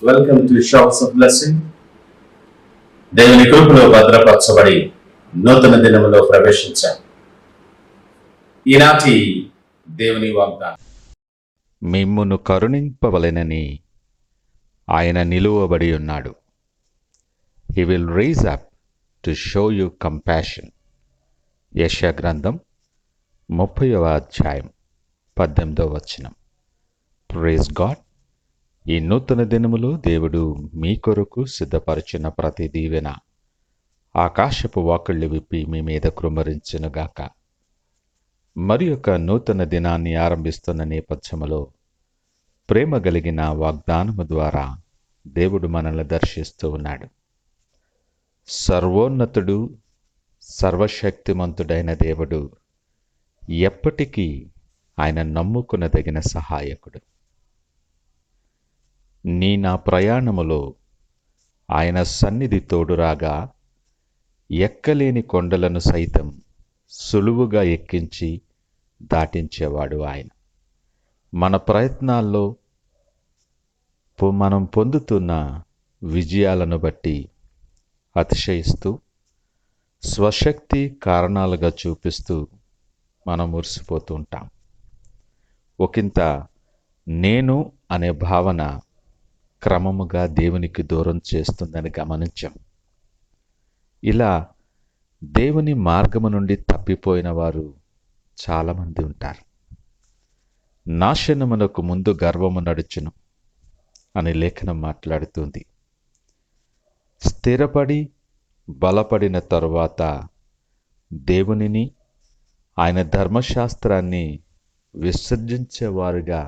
Welcome to shops of blessing. దేవుని కృపలో భద్రపరచబడి నూతన దినములో ప్రవేశించాం. ఈనాటి దేవుని వాగ్దానం, మిమ్మును కరుణింపవలెనని ఆయన నిలువబడి ఉన్నాడు. He will rise up to show you compassion. యెషయా గ్రంథం 30వ అధ్యాయం 18వ వచనం. Praise God. ఈ నూతన దినములో దేవుడు మీ కొరకు సిద్ధపరిచిన ప్రతి దీవెన ఆకాశపు వాకిళ్ళు విప్పి మీ మీద కృమ్మరించునుగాక. మరి యొక్క నూతన దినాన్ని ఆరంభిస్తున్న నేపథ్యములో ప్రేమ కలిగిన వాగ్దానము ద్వారా దేవుడు మనల్ని దర్శిస్తూ ఉన్నాడు. సర్వోన్నతుడు, సర్వశక్తిమంతుడైన దేవుడు ఎప్పటికీ ఆయన నమ్ముకునదగిన సహాయకుడు. నా ప్రయాణములో ఆయన సన్నిధి తోడురాగా ఎక్కలేని కొండలను సైతం సులువుగా ఎక్కించి దాటించేవాడు ఆయన. మన ప్రయత్నాల్లో మనం పొందుతున్న విజయాలను బట్టి అతిశయిస్తూ స్వశక్తి కారణాలుగా చూపిస్తూ మనం మురిసిపోతూ ఉంటాం. ఒకంత నేను అనే భావన క్రమముగా దేవునికి దూరం చేస్తుందని గమనించాం. ఇలా దేవుని మార్గము నుండి తప్పిపోయిన వారు చాలామంది ఉంటారు. నాశనమునకు ముందు గర్వము నడుచును అని లేఖనం మాట్లాడుతుంది. స్థిరపడి బలపడిన తరువాత దేవునిని, ఆయన ధర్మశాస్త్రాన్ని విసర్జించేవారుగా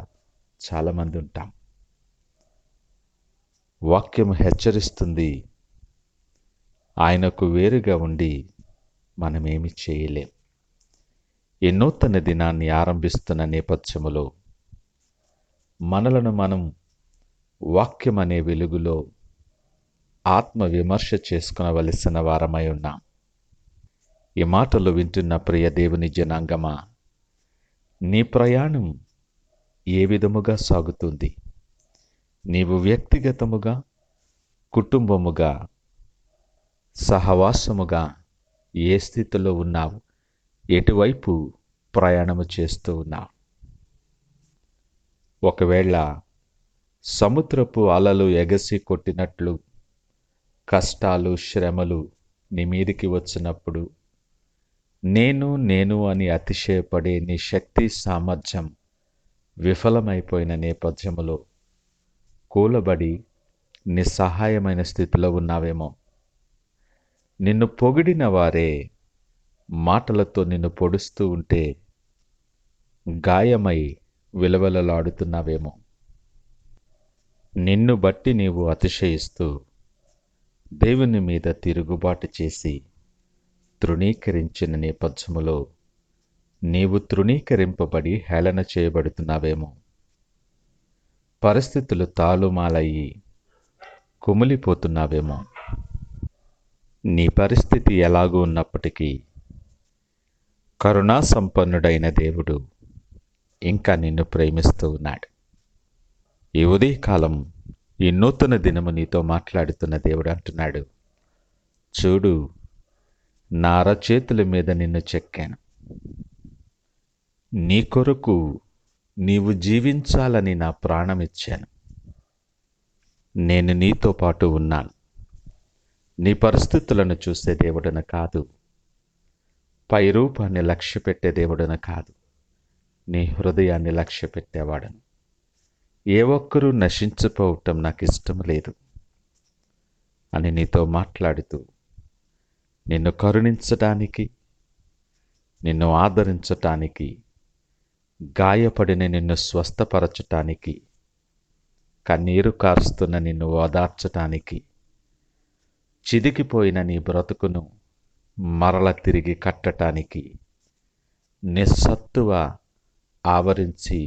చాలామంది ఉంటాం. వాక్యం హెచ్చరిస్తుంది, ఆయనకు వేరుగా ఉండి మనమేమి చేయలేం. ఈ నూతన దినాన్ని ఆరంభిస్తున్న నేపథ్యములో మనలను మనం వాక్యం అనే వెలుగులో ఆత్మ విమర్శ చేసుకునవలసిన వారమై ఉన్నాం. ఈ మాటలు వింటున్న ప్రియ దేవుని జనాంగమా, నీ ప్రయాణం ఏ విధముగా సాగుతుంది? నీవు వ్యక్తిగతముగా, కుటుంబముగా, సహవాసముగా ఏ స్థితిలో ఉన్నావు? ఎటువైపు ప్రయాణము చేస్తూ ఉన్నావు? ఒకవేళ సముద్రపు అలలు ఎగసి కొట్టినట్లు కష్టాలు, శ్రమలు నీ మీదికి వచ్చినప్పుడు నేను అని అతిశయపడే నీ శక్తి సామర్థ్యం విఫలమైపోయిన నేపథ్యములో కూలబడి నిస్సహాయమైన స్థితిలో ఉన్నావేమో. నిన్ను పొగిడిన వారే మాటలతో నిన్ను పొడుస్తూ ఉంటే గాయమై విలవలలాడుతున్నావేమో. నిన్ను బట్టి నీవు అతిశయిస్తూ దేవుని మీద తిరుగుబాటు చేసి తృణీకరించిన నేపథ్యములో నీవు తృణీకరింపబడి హేళన చేయబడుతున్నావేమో. పరిస్థితులు తాలుమాలయ్యి కుమిలిపోతున్నావేమో. నీ పరిస్థితి ఎలాగూ ఉన్నప్పటికీ కరుణా సంపన్నుడైన దేవుడు ఇంకా నిన్ను ప్రేమిస్తూ ఉన్నాడు. ఈ ఉదయకాలం, ఈ నూతన దినము నీతో మాట్లాడుతున్న దేవుడు అంటున్నాడు, చూడు, నా అరచేతుల మీద నిన్ను చెక్కాను. నీ కొరకు నీవు జీవించాలని నా ప్రాణం ఇచ్చాను. నేను నీతో పాటు ఉన్నాను. నీ పరిస్థితులను చూసే దేవుడన కాదు, పై రూపాన్ని లక్ష్య పెట్టే దేవుడన కాదు, నీ హృదయాన్ని లక్ష్య పెట్టేవాడను. ఏ ఒక్కరూ నశించిపోవటం నాకు ఇష్టం లేదు అని నీతో మాట్లాడుతూ నిన్ను కరుణించటానికి, నిన్ను ఆదరించటానికి, గాయపడిన నిన్ను స్వస్థపరచటానికి, కన్నీరు కారుస్తున్న నిన్ను ఓదార్చటానికి, చిదికిపోయిన నీ బ్రతుకును మరల తిరిగి కట్టటానికి, నిస్సత్తువ ఆవరించి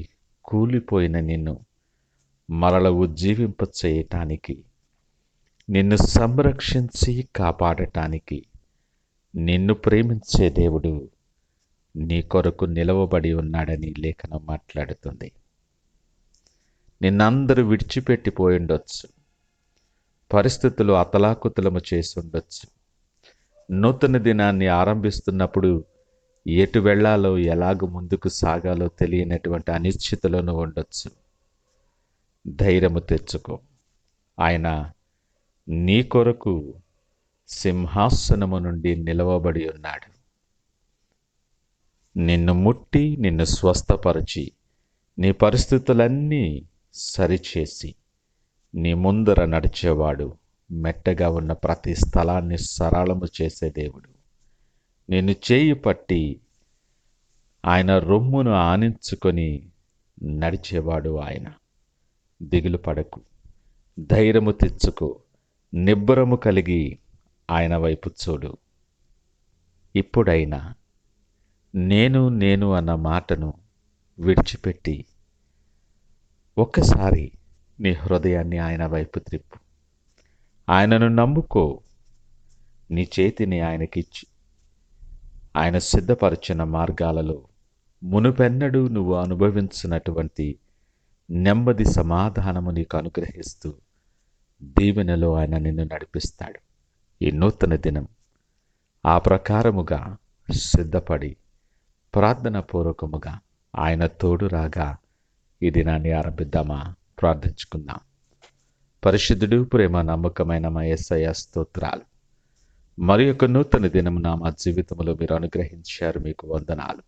కూలిపోయిన నిన్ను మరల ఉజ్జీవింప చేయటానికి, నిన్ను సంరక్షించి కాపాడటానికి నిన్ను ప్రేమించే దేవుడు నీ కొరకు నిలవబడి ఉన్నాడని లేఖనం మాట్లాడుతుంది. నిన్నందరూ విడిచిపెట్టిపోయిండొచ్చు, పరిస్థితులు అతలాకుతలము చేసి ఉండొచ్చు. నూతన దినాన్ని ఆరంభిస్తున్నప్పుడు ఎటు వెళ్ళాలో ఎలాగ ముందుకు సాగాలో తెలియనటువంటి అనిశ్చితలోనూ ఉండొచ్చు. ధైర్యము తెచ్చుకో. ఆయన నీ కొరకు సింహాసనము నుండి నిలవబడి ఉన్నాడు. నిన్ను ముట్టి నిన్ను స్వస్థపరిచి నీ పరిస్థితులన్నీ సరిచేసి నీ ముందర నడిచేవాడు. మెట్టగా ఉన్న ప్రతి స్థలాన్ని సరళము చేసే దేవుడు. నిన్ను చేయి పట్టి ఆయన రొమ్మును ఆనించుకొని నడిచేవాడు ఆయన. దిగులు పడకు, ధైర్యము తెచ్చుకో, నిబ్బరము కలిగి ఆయన వైపు చూడు. ఇప్పుడైనా నేను నేను అన్న మాటను విడిచిపెట్టి ఒక్కసారి నీ హృదయాన్ని ఆయన వైపు త్రిప్పు. ఆయనను నమ్ముకో. నీ చేతిని ఆయనకిచ్చి ఆయన సిద్ధపరిచిన మార్గాలలో మునుపెన్నడూ నువ్వు అనుభవించినటువంటి నెమ్మది సమాధానము నీకు అనుగ్రహిస్తూ దీవెనలో ఆయన నిన్ను నడిపిస్తాడు. ఈ నూతన దినం ఆ ప్రకారముగా సిద్ధపడి ప్రార్థనాపూర్వకముగా ఆయన తోడు రాగా ఈ దినాన్ని ఆరంభిద్దామా? ప్రార్థించుకుందాం. పరిశుద్ధుడు, ప్రేమ నమ్మకమైన మా యేసయ్య స్తోత్రాలు. మరి ఒక నూతన దినమున మా జీవితంలో మీరు అనుగ్రహించారు, మీకు వందనాలు.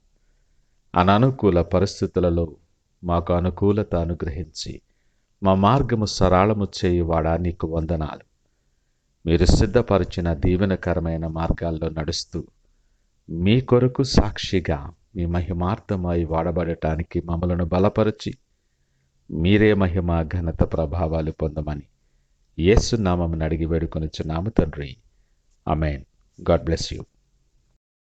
అననుకూల పరిస్థితులలో మాకు అనుకూలత అనుగ్రహించి మా మార్గము సరళము చేయువాడా నీకు వందనాలు. మీరు సిద్ధపరిచిన దీవెనకరమైన మార్గాల్లో నడుస్తూ మీ కొరకు సాక్షిగా మీ మహిమార్థమై వాడబడటానికి మమ్మలను బలపరిచి మీరే మహిమ ఘనత ప్రభావాలు పొందమని యేసు నామమున అడిగి వేడుకొనుచున్నాము తండ్రి. ఆమేన్. God bless you.